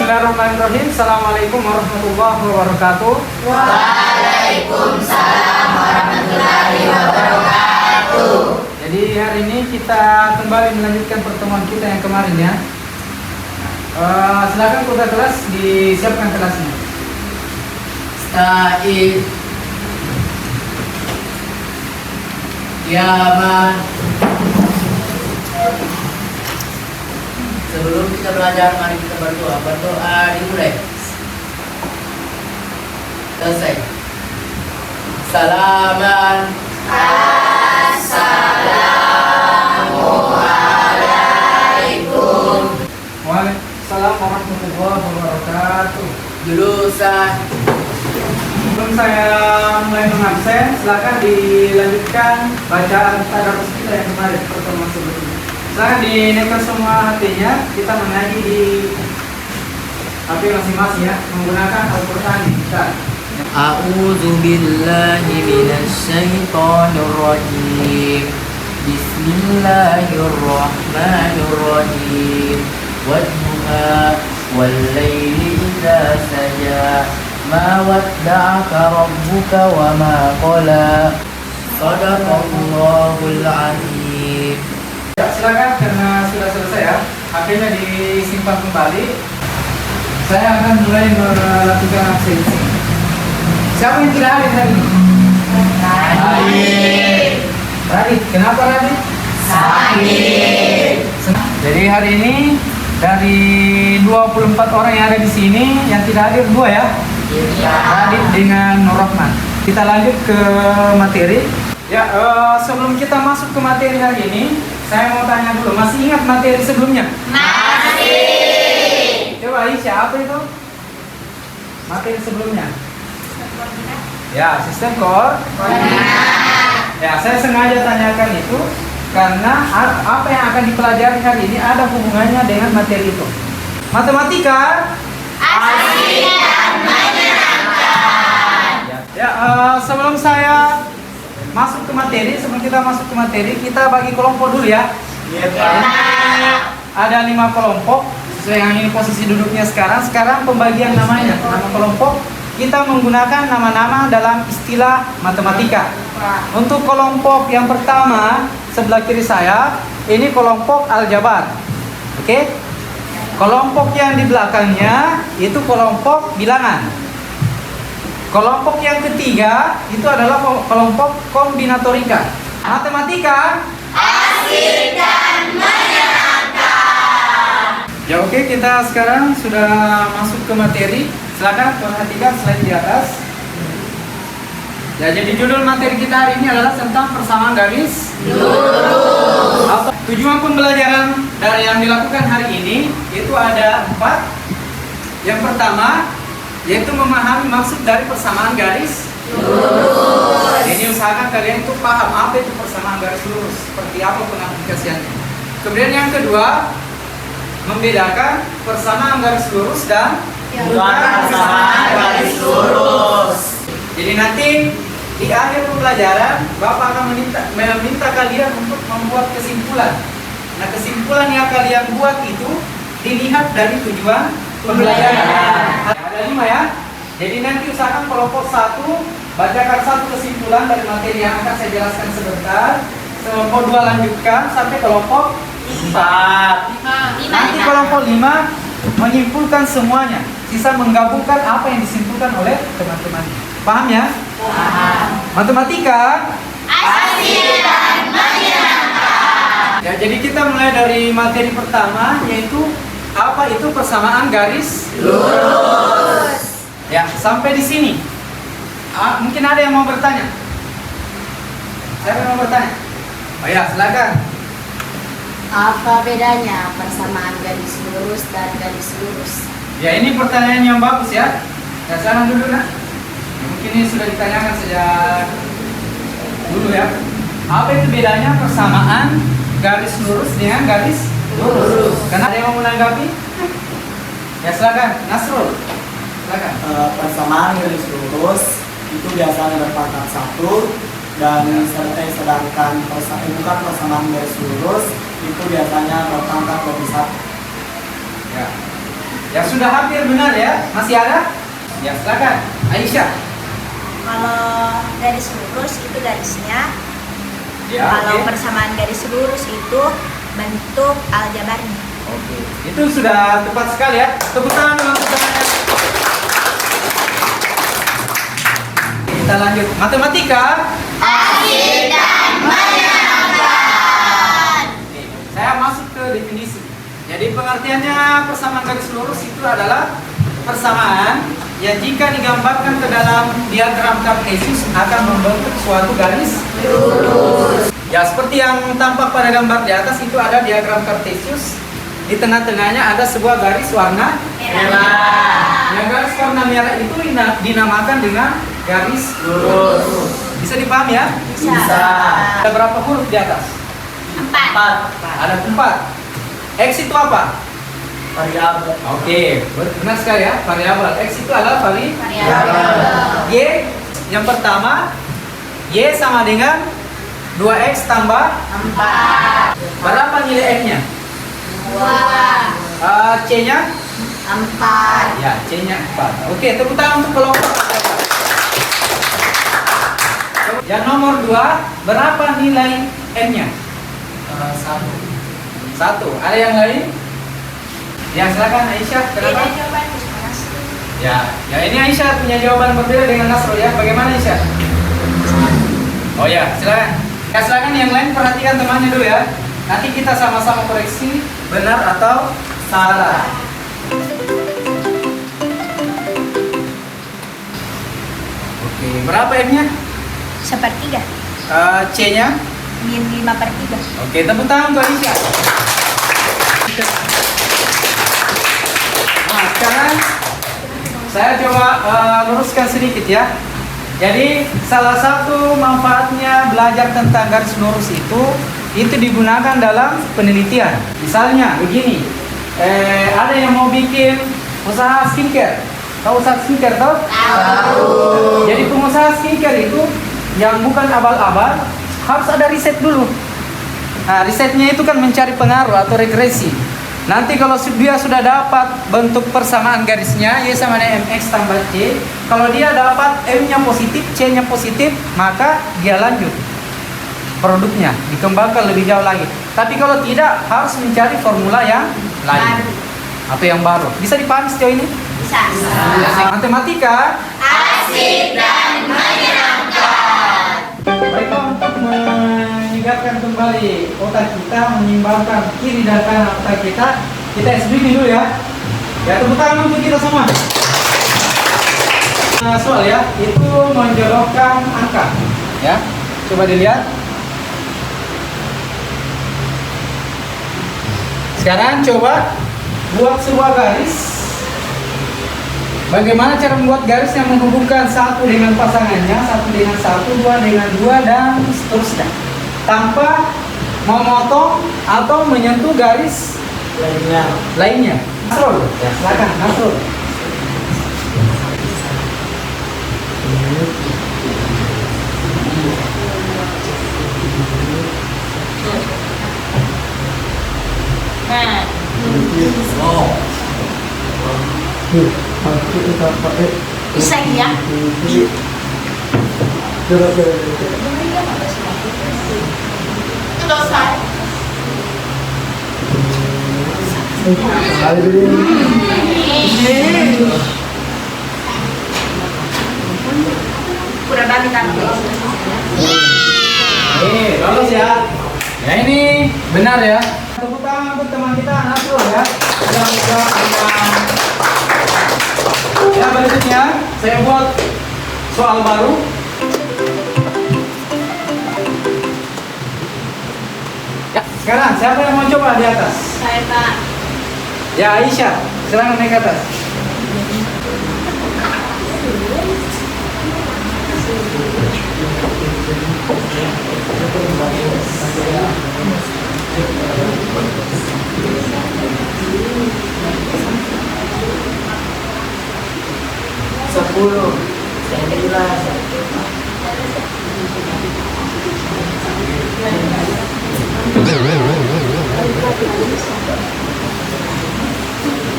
Bismillahirrahmanirrahim. Assalamualaikum warahmatullahi wabarakatuh. Waalaikumsalam warahmatullahi wabarakatuh. Jadi hari ini kita kembali melanjutkan pertemuan kita yang kemarin ya. Silakan ketua kelas disiapkan kelasnya. Sta'id Yaman. Sebelum kita belajar, mari kita berdoa. Berdoa dimulai. Selesai. Salaman. Assalamualaikum. Waalaikumsalam warahmatullahi wabarakatuh. Julusan. Sebelum saya mulai mengabsen, silakan dilanjutkan bacaan tadarus kita yang kemarin pertemuan sebelumnya. Silakan dinaikkan semua hatinya, kita mengaji di HP masing-masing ya, menggunakan Al-Quran kita. A'udzu billahi minasy syaithanir rajim. Bismillahirrahmanirrahim. Wadduha wal laili idza saja. Ma wadda'aka rabbuka wa ma qala. Shadaqallahul azim. Ya, silakan karena sudah selesai ya, HP-nya disimpan kembali. Saya akan mulai melakukan absensi. Siapa yang tidak hadir hari ini? Radit. Kenapa Radit? Sakit. Jadi hari ini dari 24 orang yang ada di sini yang tidak hadir 2 ya. Radit dengan Nur Rahman. Kita lanjut ke materi. Ya, sebelum kita masuk ke materi hari ini, saya mau tanya dulu, masih ingat materi sebelumnya? Masih. Coba Aisyah, apa itu? Materi sebelumnya? Ya, sistem koordinat. Ya, saya sengaja tanyakan itu karena apa yang akan dipelajari hari ini ada hubungannya dengan materi itu. Matematika Asik dan menyenangkan. ya, sebelum saya masuk ke materi, sebelum kita masuk ke materi, kita bagi kelompok dulu ya. Ada 5 kelompok sesuai yang ini posisi duduknya sekarang. Sekarang pembagian namanya, nama kelompok kita menggunakan nama-nama dalam istilah matematika. Untuk kelompok yang pertama sebelah kiri saya, ini kelompok aljabar. Oke? Kelompok yang di belakangnya itu kelompok bilangan. Kelompok yang ketiga itu adalah kelompok kombinatorika. Matematika Asik dan menyenangkan. ya, oke, kita sekarang sudah masuk ke materi. Silakan perhatikan slide di atas. Ya, jadi judul materi kita hari ini adalah tentang persamaan garis lurus. Tujuan pembelajaran dari yang dilakukan hari ini itu ada 4. Yang pertama yaitu memahami maksud dari persamaan garis lurus. Jadi usahakan kalian itu paham apa itu persamaan garis lurus, seperti apa pengaplikasiannya. Kemudian yang kedua, membedakan persamaan garis lurus dan bukan persamaan garis lurus. Jadi nanti di akhir pembelajaran Bapak akan meminta kalian untuk membuat kesimpulan. Nah, kesimpulan yang kalian buat itu dilihat dari tujuan pembelajaran. Ada 5 ya. Jadi nanti usahakan kelompok 1 bacakan 1 kesimpulan dari materi yang akan saya jelaskan sebentar. Kelompok 2 lanjutkan sampai kelompok 4. Nanti kelompok 5 menyimpulkan semuanya. Sisa menggabungkan apa yang disimpulkan oleh teman-teman. Paham ya? Paham. Matematika Asik dan menyenangkan. ya, jadi kita mulai dari materi pertama, yaitu apa itu persamaan garis Lurus. ya. Sampai di sini mungkin ada yang mau bertanya. Siapa yang mau bertanya? Oh ya, silakan. Apa bedanya persamaan garis lurus dan garis lurus? Ya, ini pertanyaan yang bagus ya. Ya, sekarang dulu nak. Mungkin ini sudah ditanyakan sejak dulu ya. Apa itu bedanya persamaan garis lurus dengan garis lurus? Karena ada yang mau menanggapi? Ya, silakan, Nasrul. Silakan. Persamaan garis lurus itu biasanya berpangkat 1 dan sedangkan bukan persamaan garis lurus itu biasanya berpangkat lebih 1. Ya. Ya sudah hampir benar ya. Masih ada? Ya silakan. Aisyah. Kalau garis lurus itu garisnya. Ya, Kalau oke. persamaan garis lurus itu bentuk aljabarnya. Oke. Itu sudah tepat sekali ya. Tepuk tangan untuk temannya. Kita lanjut. Matematika. Asik dan menyenangkan. Oke, saya masuk ke definisi. Jadi pengertiannya persamaan garis lurus itu adalah persamaan yang jika digambarkan ke dalam diagram kartesius akan membentuk suatu garis lurus. Ya seperti yang tampak pada gambar di atas itu ada diagram kartesius. Di tengah-tengahnya ada sebuah garis warna merah. Yang garis warna merah itu dinamakan dengan garis lurus. Bisa dipahami ya? Bisa. Ada berapa huruf di atas? 4. Ada 4. X itu apa? Variabel. Oke, benar sekali ya. Variabel X itu adalah Variabel. Y. Yang pertama, Y sama dengan 2X tambah 4. berapa nilai X-nya? 2. C-nya? 4. Ya, C-nya 4. Oke, tepuk tangan untuk kelompok. Yang nomor 2, berapa nilai N-nya? 1. Ada yang lain? Ya, silakan Aisyah. Kenapa? Ya ini Aisyah punya jawaban berbeda dengan Nasrul ya. Bagaimana Aisyah? Oh ya, silakan. Ya silakan yang lain perhatikan temannya dulu ya. Nanti kita sama-sama koreksi benar atau salah. Oke, berapa M-nya? 1/3. C-nya? Min 5/3. Oke, tepuk tangan untuk Aisyah. Nah, sekarang saya coba luruskan sedikit ya. Jadi salah satu manfaatnya belajar tentang garis lurus itu digunakan dalam penelitian. Misalnya begini, ada yang mau bikin usaha skincare. Tahu usaha skincare tahu? Tahu. Jadi pengusaha skincare itu yang bukan abal-abal harus ada riset dulu. Nah, risetnya itu kan mencari pengaruh atau regresi. Nanti kalau dia sudah dapat bentuk persamaan garisnya Y sama dengan MX tambah C, kalau dia dapat M-nya positif, C-nya positif, maka dia lanjut produknya, dikembangkan lebih jauh lagi. Tapi kalau tidak, harus mencari formula yang lain atau yang baru. Bisa dipahami sejauh ini? Bisa. Matematika. Asik dan menyenangkan. Baiklah, untuk menyegarkan kembali otak kita, menyimbangkan kiri dan kanan otak kita SBB dulu ya. Ya, tepuk tangan untuk kita semua. Nah, soal ya, itu menjodohkan angka. Ya, coba dilihat. Sekarang coba buat sebuah garis. Bagaimana cara membuat garis yang menghubungkan satu dengan pasangannya, satu dengan satu, dua dengan dua, dan seterusnya, tanpa memotong atau menyentuh garis lainnya. Nasrul, ya, silakan Nasrul. Bisa ya? Selesai. Udah balik kan? Bagus ya. Ya ini benar ya. Tepuk tangan untuk teman kita Nasrul ya. Ya berikutnya saya buat soal baru. Ya, sekarang siapa yang mau coba di atas? Saya Pak. Ya Aisyah, silakan naik ke atas.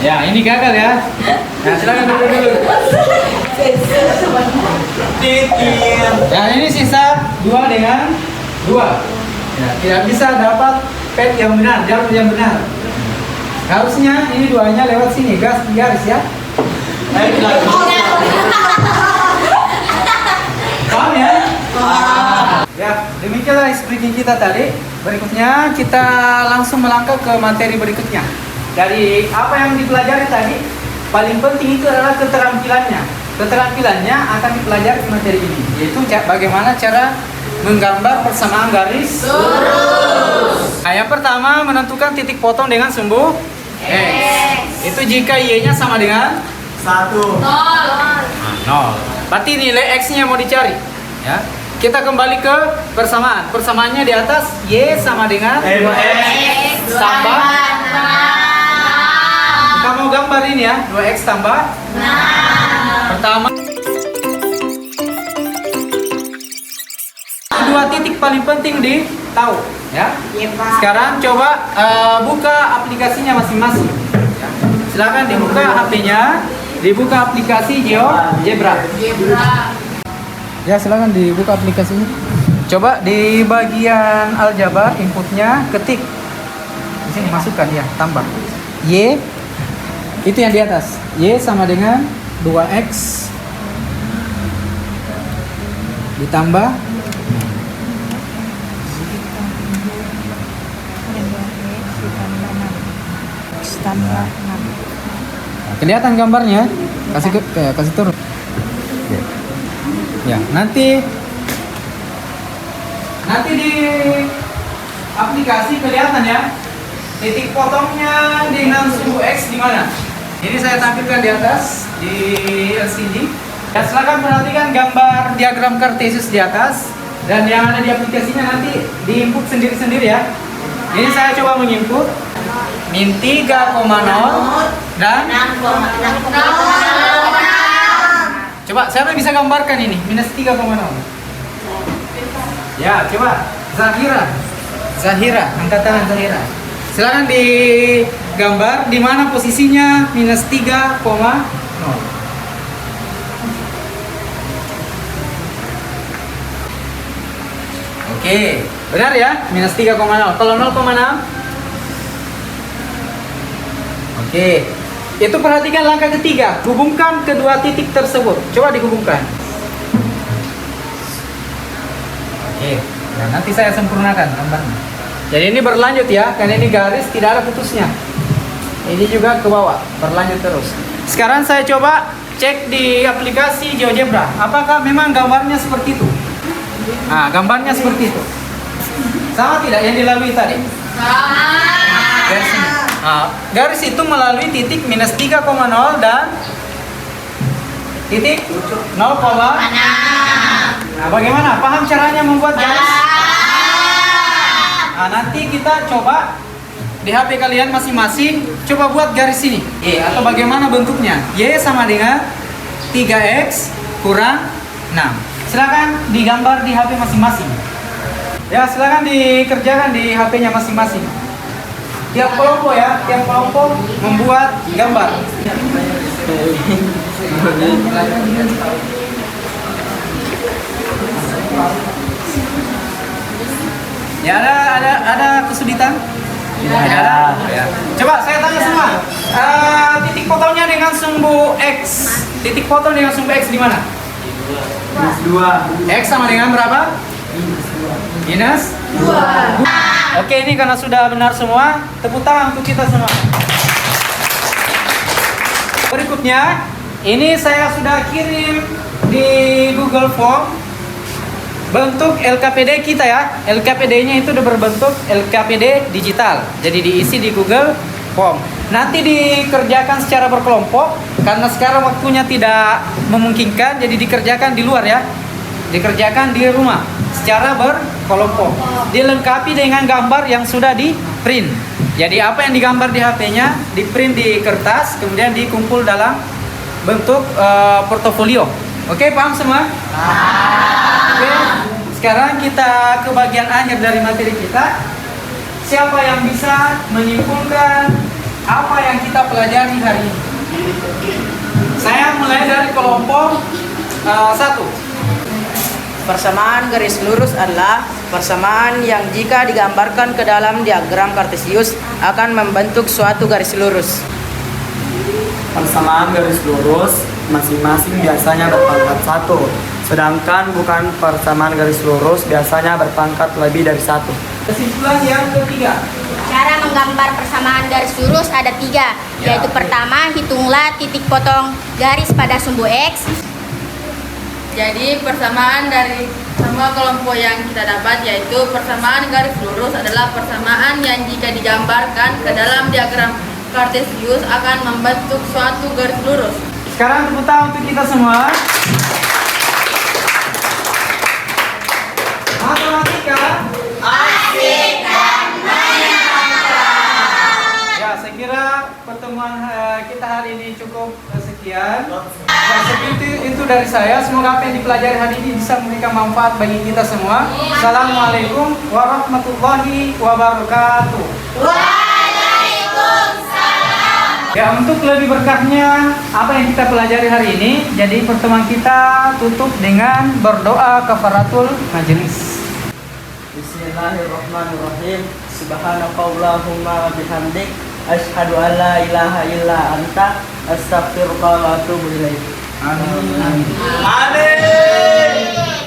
Ya, ini gagal ya. Nah, silakan dulu. Titir. Ya, ini sisa 2 dengan 2. Ya, tidak bisa dapat pet yang benar, jalur yang benar. Harusnya ini 2-nya lewat sini, garis ya. Paham ya? Ya, demikianlah speaking kita tadi. Berikutnya kita langsung melangkah ke materi berikutnya. Dari apa yang dipelajari tadi, paling penting itu adalah keterampilannya. Keterampilannya akan dipelajari di materi ini, yaitu bagaimana cara menggambar persamaan garis lurus. Nah, yang pertama menentukan titik potong dengan sumbu X. Itu jika Y-nya sama dengan 1. 0. Berarti nilai X-nya mau dicari. Ya. Kita kembali ke persamaan. Persamaannya di atas Y sama dengan 2X tambah. Kita mau gambar ini ya, 2X tambah. Pertama, dua titik paling penting tahu ya. Sekarang coba buka aplikasinya masing-masing. Ya. Silakan dibuka HP-nya, dibuka aplikasi GeoGebra. Ya, silakan dibuka aplikasinya. Coba di bagian aljabar inputnya ketik. Di sini masukkan ya, tambah. Y itu yang di atas. Y sama dengan 2X ditambah Tambah 6. kelihatan gambarnya. Kasih turun. Ya, nanti di aplikasi kelihatan ya titik potongnya dengan sumbu X di mana. Ini saya tampilkan di atas di LCD. Ya, silakan perhatikan gambar diagram kartesius di atas dan yang ada di aplikasinya nanti diinput sendiri-sendiri ya. Ini saya coba menginput min 3,0 dan 6,0. coba siapa bisa gambarkan ini minus 3,0? Ya, coba Zahira, angkat tangan Zahira. Silakan digambar di mana posisinya minus 3,0. Oke, benar ya? Minus 3,0. Kalau 0,6? Oke. Itu perhatikan langkah ketiga, hubungkan kedua titik tersebut. Coba dihubungkan. Oke, nah nanti saya sempurnakan gambarnya. Jadi ini berlanjut ya, karena ini garis tidak ada putusnya. Ini juga ke bawah, berlanjut terus. Sekarang saya coba cek di aplikasi GeoGebra, apakah memang gambarnya seperti itu? Nah, gambarnya seperti itu. Sama tidak yang dilalui tadi? Garis ini. Nah, garis itu melalui titik minus 3,0 dan titik 0,6. Nah, bagaimana? Paham caranya membuat garis? Nah, nanti kita coba di HP kalian masing-masing coba buat garis ini. Atau bagaimana bentuknya? Y sama dengan 3X kurang 6. Silakan digambar di HP masing-masing. Ya, silakan dikerjakan di HP-nya masing-masing. Tiap kelompok ya, tiap kelompok membuat gambar. Ya, ada kesulitan? Tidak ada. Ya. Coba saya tanya semua. Titik potongnya dengan sumbu X. Titik potong dengan sumbu X di mana? Minus 2. X sama dengan berapa? Minus 2. Oke, ini karena sudah benar semua, tepuk tangan untuk kita semua. Berikutnya, ini saya sudah kirim di Google Form bentuk LKPD kita ya. LKPD-nya itu udah berbentuk LKPD digital. Jadi diisi di Google Form. Nanti dikerjakan secara berkelompok karena sekarang waktunya tidak memungkinkan, jadi dikerjakan di luar ya. Dikerjakan di rumah secara berkelompok. Dilengkapi dengan gambar yang sudah di print. Jadi apa yang digambar di HP-nya di print di kertas, kemudian dikumpul dalam bentuk portofolio. Oke, paham semua? Oke, sekarang kita ke bagian akhir dari materi kita. Siapa yang bisa menyimpulkan apa yang kita pelajari hari ini. Saya mulai dari kelompok 1. Persamaan garis lurus adalah persamaan yang jika digambarkan ke dalam diagram kartesius akan membentuk suatu garis lurus. Persamaan garis lurus masing-masing biasanya berpangkat 1, sedangkan bukan persamaan garis lurus biasanya berpangkat lebih dari 1. Kesimpulan yang ketiga. Cara menggambar persamaan garis lurus ada 3, yaitu pertama, hitunglah titik potong garis pada sumbu X. Jadi persamaan dari semua kelompok yang kita dapat yaitu persamaan garis lurus adalah persamaan yang jika digambarkan ke dalam diagram kartesius akan membentuk suatu garis lurus. Sekarang tepuk tangan untuk kita semua. Matematika asik dan menyenangkan. Ya, saya kira pertemuan kita hari ini cukup sekian. Ya, segitu itu dari saya. Semoga apa yang dipelajari hari ini bisa memberikan manfaat bagi kita semua. Assalamualaikum warahmatullahi wabarakatuh. Ya, untuk lebih berkahnya apa yang kita pelajari hari ini, jadi pertemuan kita tutup dengan berdoa kafaratul majelis. Bismillahirrahmanirrahim. Subhanakallahumma bihamdik asyhadu an la ilaha illa anta astaghfiruka wa atubu ilaik. Amin. Amin.